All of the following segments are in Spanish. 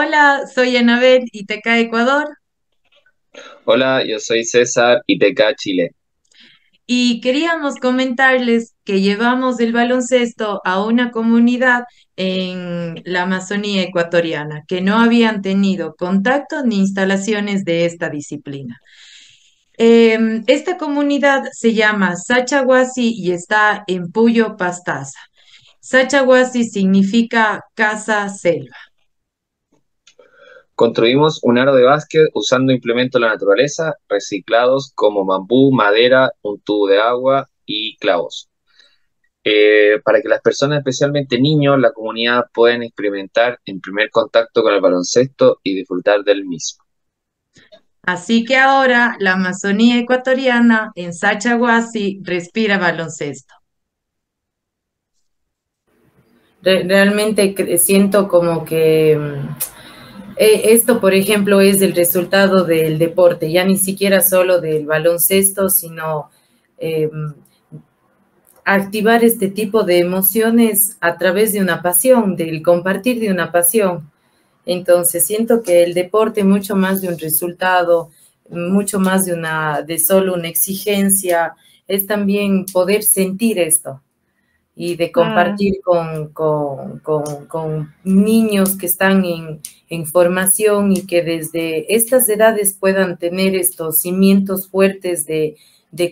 Hola, soy Anabel Iteca Ecuador Hola, yo soy César ITK Chile. y queríamos comentarles que llevamos el baloncesto a una comunidad en la Amazonía ecuatoriana que no habían tenido contacto ni instalaciones de esta disciplina. Esta comunidad se llama Sachaguasi y está en Puyo Pastaza. Sachaguasi significa casa selva. Construimos un aro de básquet usando implementos de la naturaleza reciclados como bambú, madera, un tubo de agua y clavos. Para que las personas, especialmente niños, la comunidad puedan experimentar en primer contacto con el baloncesto y disfrutar del mismo. Así que ahora la Amazonía ecuatoriana en Sachaguasi respira baloncesto. Realmente siento como que esto, por ejemplo, es el resultado del deporte, ya ni siquiera solo del baloncesto, sino eh, activar este tipo de emociones a través de una pasión, del compartir de una pasión. Entonces, siento que el deporte, mucho más de un resultado, mucho más de solo una exigencia, es también poder sentir esto y de Mm, compartir con niños que están en formación y que desde estas edades puedan tener estos cimientos fuertes de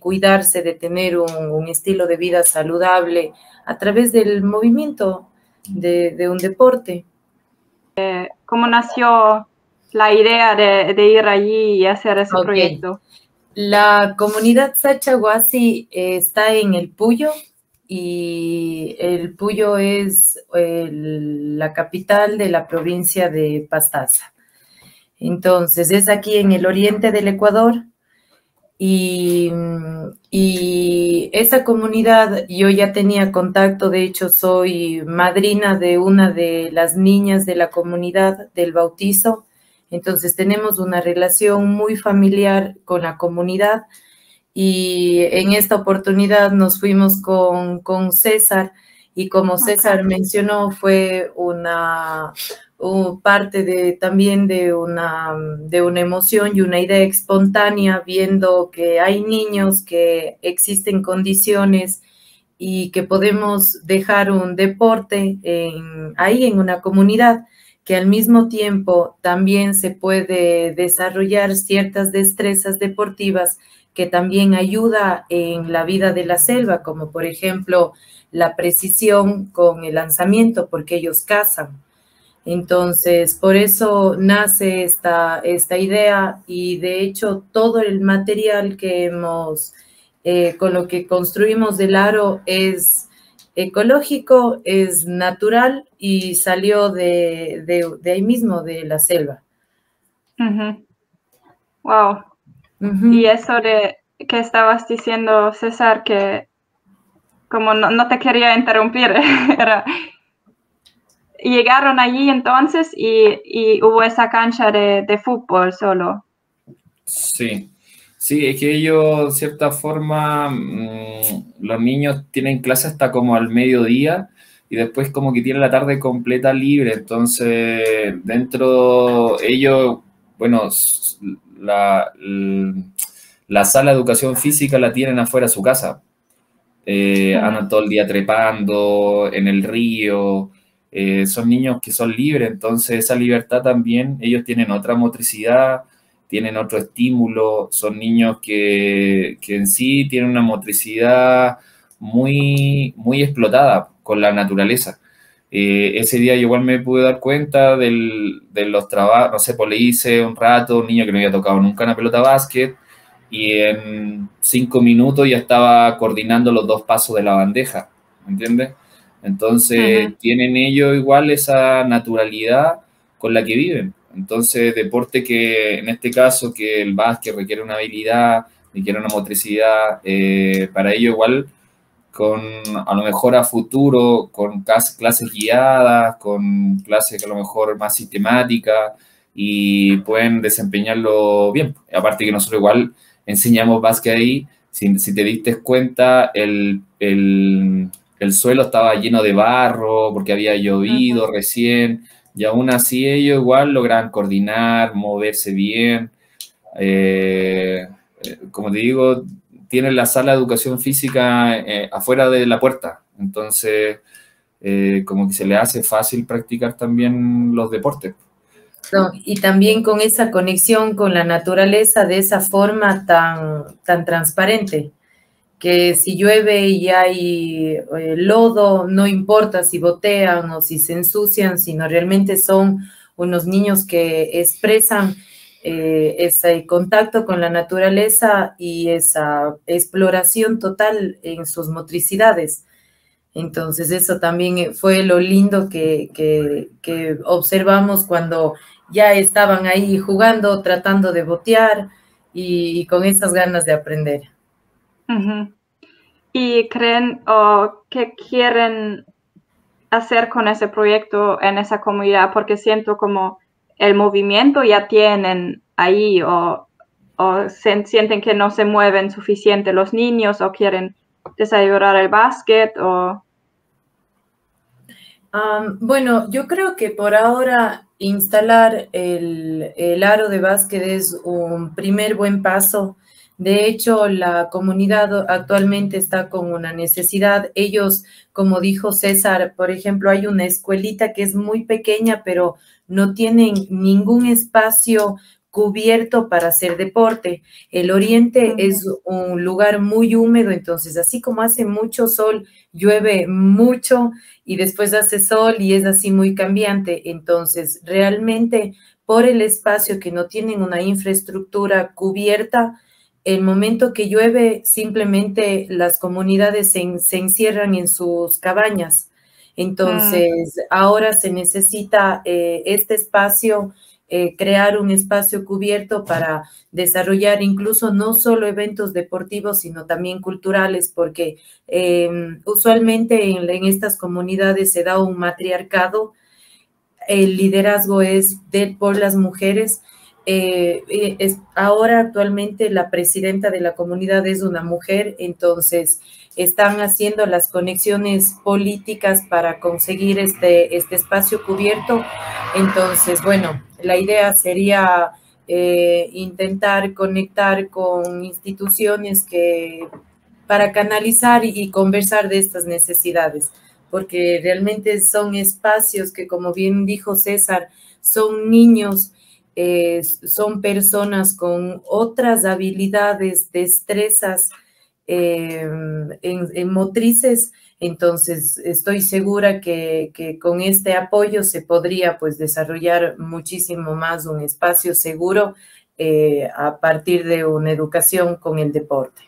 cuidarse, de tener un estilo de vida saludable a través del movimiento de un deporte. ¿Cómo nació la idea de ir allí y hacer ese Ok. proyecto? La comunidad Sachaguasi está en el Puyo y el Puyo es la capital de la provincia de Pastaza. Entonces, es aquí en el oriente del Ecuador y, y esa comunidad yo ya tenía contacto, de hecho soy madrina de una de las niñas de la comunidad del bautizo, entonces tenemos una relación muy familiar con la comunidad y en esta oportunidad nos fuimos con César y como César Okay. mencionó fue parte también de una emoción y una idea espontánea viendo que hay niños que existen condiciones y que podemos dejar un deporte ahí en una comunidad que al mismo tiempo también se puede desarrollar ciertas destrezas deportivas que también ayuda en la vida de la selva, como por ejemplo la precisión con el lanzamiento, porque ellos cazan. Entonces, por eso nace esta idea y de hecho todo el material con lo que construimos del aro es ecológico, es natural y salió de ahí mismo, de la selva. Uh-huh. Wow. Uh Y -huh. eso de que estabas diciendo, César, que como no te quería interrumpir, era, llegaron allí entonces y hubo esa cancha de fútbol solo. Sí, sí, es que ellos, de cierta forma, los niños tienen clase hasta como al mediodía y después como que tienen la tarde completa libre, entonces dentro ellos, bueno, la, la sala de educación física la tienen afuera de su casa. Andan Uh-huh. todo el día trepando en el río, son niños que son libres, entonces esa libertad también, ellos tienen otra motricidad, tienen otro estímulo, son niños que en sí tienen una motricidad muy explotada con la naturaleza. Ese día yo igual me pude dar cuenta de los trabajos, no sé, pues le hice un rato, un niño que no había tocado nunca una pelota básquet, y en 5 minutos ya estaba coordinando los dos pasos de la bandeja, ¿me entiendes? Uh-huh. Entonces tienen ellos igual esa naturalidad con la que viven. Entonces, deporte que en este caso, que el básquet requiere una habilidad, requiere una motricidad, para ello igual con a lo mejor a futuro, con clases guiadas, con clases que a lo mejor más sistemáticas y pueden desempeñarlo bien. Aparte que nosotros igual enseñamos básquet ahí, si te diste cuenta, el suelo estaba lleno de barro porque había llovido Uh-huh. recién, Y aún así ellos igual logran coordinar, moverse bien. Como te digo, tienen la sala de educación física afuera de la puerta. Entonces, como que se le hace fácil practicar también los deportes. No, y también con esa conexión con la naturaleza de esa forma tan transparente, que si llueve y hay lodo, no importa si botean o si se ensucian, sino realmente son unos niños que expresan ese contacto con la naturaleza y esa exploración total en sus motricidades. Entonces eso también fue lo lindo que observamos cuando ya estaban ahí jugando, tratando de botear y con esas ganas de aprender. Uh-huh. ¿Y creen o qué quieren hacer con ese proyecto en esa comunidad? Porque siento como el movimiento ya tienen ahí o sienten que no se mueven suficiente los niños o quieren desarrollar el básquet o... Bueno, yo creo que por ahora instalar el aro de básquet es un primer buen paso. De hecho, la comunidad actualmente está con una necesidad. Ellos, como dijo César, por ejemplo, hay una escuelita que es muy pequeña, pero no tienen ningún espacio cubierto para hacer deporte. El oriente es un lugar muy húmedo, entonces así como hace mucho sol, llueve mucho y después hace sol y es así muy cambiante. Entonces, realmente por el espacio que no tienen una infraestructura cubierta, el momento que llueve, simplemente las comunidades se encierran en sus cabañas. Entonces, ahora se necesita este espacio, crear un espacio cubierto para desarrollar incluso no solo eventos deportivos, sino también culturales, porque usualmente en estas comunidades se da un matriarcado, el liderazgo es por las mujeres. Ahora actualmente la presidenta de la comunidad es una mujer, entonces están haciendo las conexiones políticas para conseguir este espacio cubierto. Entonces, bueno, la idea sería intentar conectar con instituciones para canalizar y conversar de estas necesidades, porque realmente son espacios que, como bien dijo César, son niños, son personas con otras habilidades, destrezas en motrices. Entonces, estoy segura que con este apoyo se podría pues desarrollar muchísimo más un espacio seguro a partir de una educación con el deporte.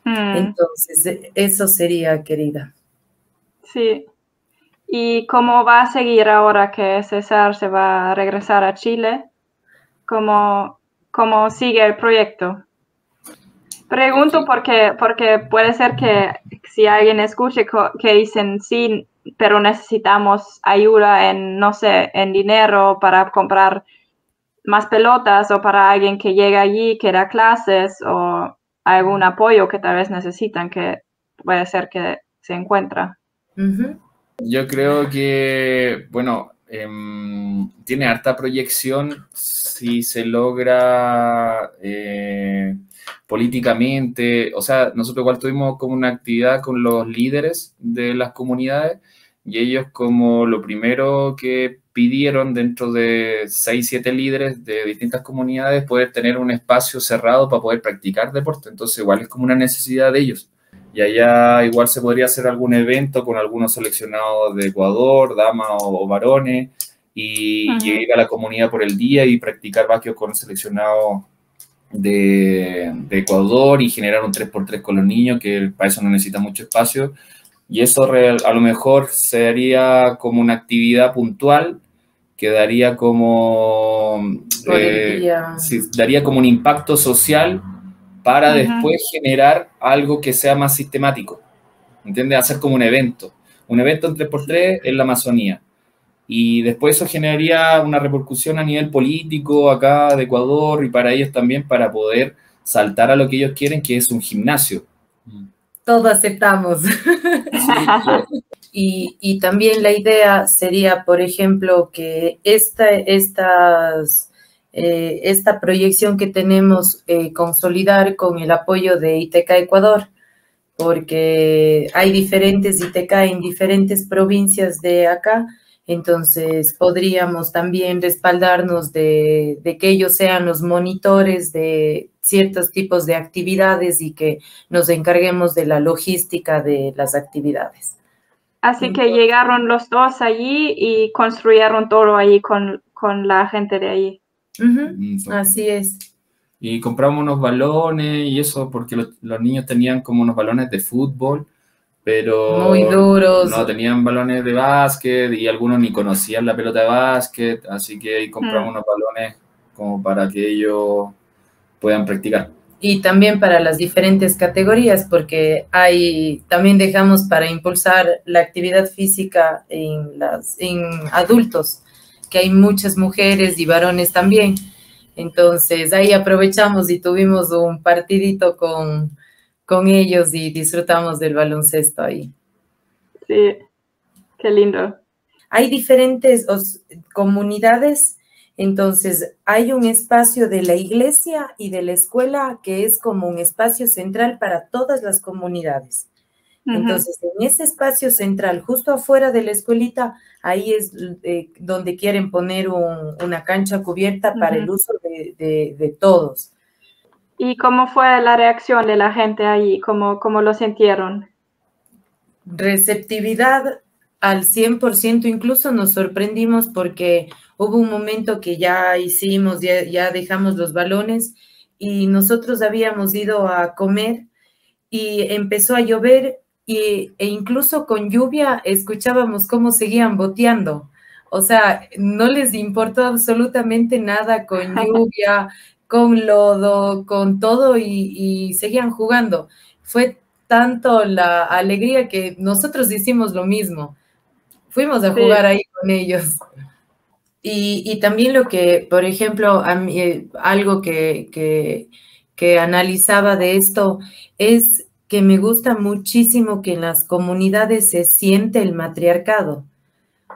Entonces, eso sería, querida. Sí. ¿Y cómo va a seguir ahora que César se va a regresar a Chile? ¿Cómo sigue el proyecto? Pregunto porque puede ser que si alguien escuche que dicen sí, pero necesitamos ayuda en, no sé, en dinero para comprar más pelotas o para alguien que llega allí, que da clases o algún apoyo que tal vez necesitan, que puede ser que se encuentra. Yo creo que, bueno, tiene harta proyección si se logra políticamente. O sea, nosotros igual tuvimos como una actividad con los líderes de las comunidades y ellos como lo primero que pidieron dentro de 6, 7 líderes de distintas comunidades poder tener un espacio cerrado para poder practicar deporte. Entonces igual es como una necesidad de ellos. Y allá igual se podría hacer algún evento con algunos seleccionados de Ecuador, damas o varones, y ir a la comunidad por el día y practicar básquet con seleccionados de Ecuador y generar un 3x3 con los niños, que para eso no necesita mucho espacio. Y eso a lo mejor sería como una actividad puntual que daría como, daría como un impacto social para después generar algo que sea más sistemático, ¿entiendes? Hacer como un evento en 3x3 en la Amazonía. Y después eso generaría una repercusión a nivel político acá de Ecuador y para ellos también para poder saltar a lo que ellos quieren, que es un gimnasio. todo aceptamos. Sí, Y también la idea sería, por ejemplo, que esta proyección que tenemos, consolidar con el apoyo de ITK Ecuador, porque hay diferentes ITK en diferentes provincias de acá, entonces podríamos también respaldarnos de que ellos sean los monitores de ciertos tipos de actividades y que nos encarguemos de la logística de las actividades. Así que llegaron los dos allí y construyeron todo allí con la gente de allí. Así es. Y compramos unos balones y eso porque los niños tenían como unos balones de fútbol, Muy pero duros. no tenían balones de básquet y algunos ni conocían la pelota de básquet, así que ahí compramos unos balones como para que ellos puedan practicar. Y también para las diferentes categorías, porque también dejamos para impulsar la actividad física en adultos, que hay muchas mujeres y varones también. Entonces ahí aprovechamos y tuvimos un partidito con ellos y disfrutamos del baloncesto ahí. Sí, qué lindo. Hay diferentes comunidades, entonces hay un espacio de la iglesia y de la escuela que es como un espacio central para todas las comunidades. Entonces, en ese espacio central, justo afuera de la escuelita, ahí es donde quieren poner una cancha cubierta para el uso de todos. ¿Y cómo fue la reacción de la gente allí? ¿Cómo lo sintieron? Receptividad al 100%, incluso nos sorprendimos porque hubo un momento que ya hicimos, ya dejamos los balones y nosotros habíamos ido a comer y empezó a llover e incluso con lluvia escuchábamos cómo seguían boteando. O sea, no les importó absolutamente nada con lluvia, con lodo, con todo y seguían jugando. Fue tanto la alegría que nosotros hicimos lo mismo. Fuimos a jugar ahí con ellos. Y también lo que, por ejemplo, a mí, algo que analizaba de esto es que me gusta muchísimo que en las comunidades se siente el matriarcado.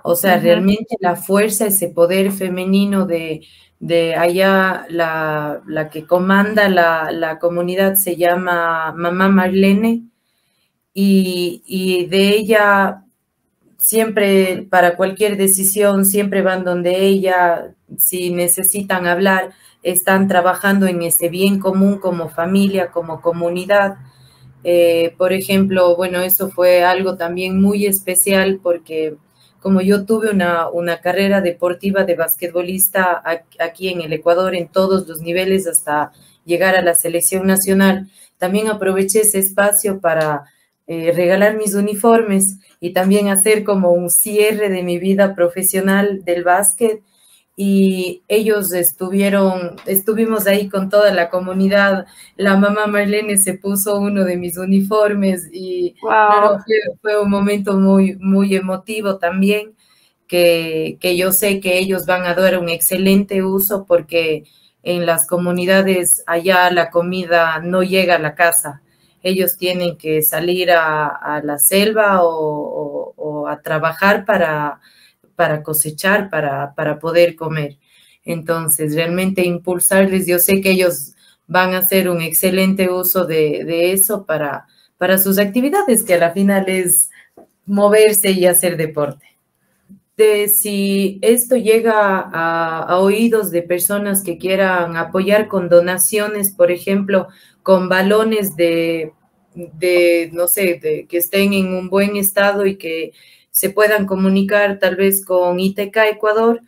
O sea, realmente la fuerza, ese poder femenino de allá, la que comanda la comunidad se llama Mamá Marlene, y de ella siempre, para cualquier decisión, siempre van donde ella, si necesitan hablar, están trabajando en ese bien común como familia, como comunidad. Por ejemplo, bueno, eso fue algo también muy especial porque como yo tuve una carrera deportiva de basquetbolista aquí en el Ecuador en todos los niveles hasta llegar a la selección nacional, también aproveché ese espacio para regalar mis uniformes y también hacer como un cierre de mi vida profesional del básquet. Y ellos estuvimos ahí con toda la comunidad. La mamá Marlene se puso uno de mis uniformes y Wow. fue un momento muy, muy emotivo también, que yo sé que ellos van a dar un excelente uso porque en las comunidades allá la comida no llega a la casa. Ellos tienen que salir a la selva o a trabajar para cosechar, para poder comer. Entonces, realmente impulsarles, yo sé que ellos van a hacer un excelente uso de eso para sus actividades, que a la final es moverse y hacer deporte. Si esto llega a oídos de personas que quieran apoyar con donaciones, por ejemplo, con balones no sé, que estén en un buen estado y que se puedan comunicar tal vez con ITK Ecuador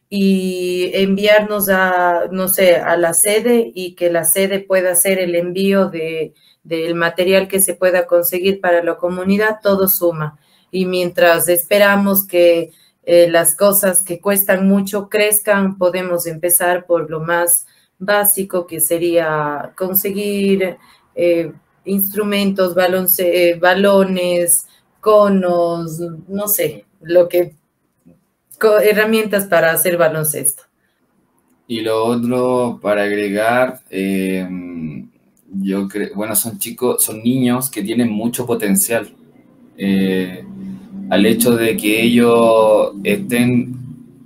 y enviarnos no sé, a la sede y que la sede pueda hacer el envío del material que se pueda conseguir para la comunidad, todo suma. Y mientras esperamos que las cosas que cuestan mucho crezcan, podemos empezar por lo más básico, que sería conseguir instrumentos, balones, conos, no sé, herramientas para hacer baloncesto. Y lo otro, para agregar, Yo creo, bueno, son niños que tienen mucho potencial. Al hecho de que ellos estén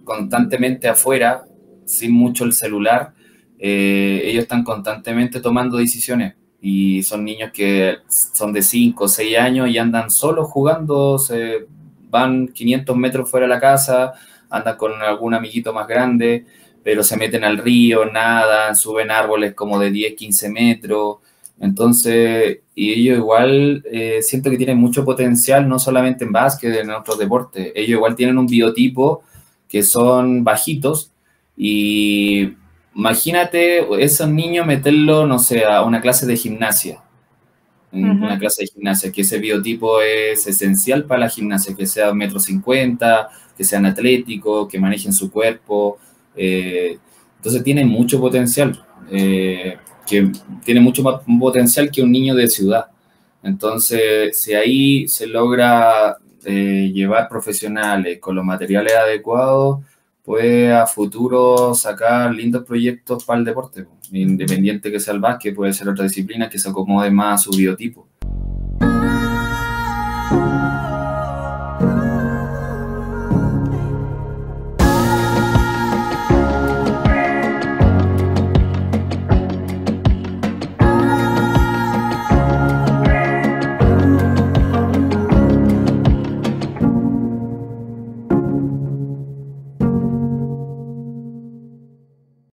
constantemente afuera, sin mucho el celular, ellos están constantemente tomando decisiones. Y son niños que son de 5 o 6 años y andan solos jugando, se van 500 metros fuera de la casa, andan con algún amiguito más grande, pero se meten al río, nadan, suben árboles como de 10 15 metros. Entonces, y ellos igual siento que tienen mucho potencial, no solamente en básquet, en otros deportes. Ellos igual tienen un biotipo que son bajitos y imagínate esos niños meterlo, no sé, a una clase de gimnasia. Una clase de gimnasia, que ese biotipo es esencial para la gimnasia, que sea 1,50 m, que sean atléticos, que manejen su cuerpo. Entonces tiene mucho potencial, que tiene mucho más potencial que un niño de ciudad. Entonces, si ahí se logra llevar profesionales con los materiales adecuados, puede a futuro sacar lindos proyectos para el deporte, independiente que sea el básquet, puede ser otra disciplina que se acomode más a su biotipo.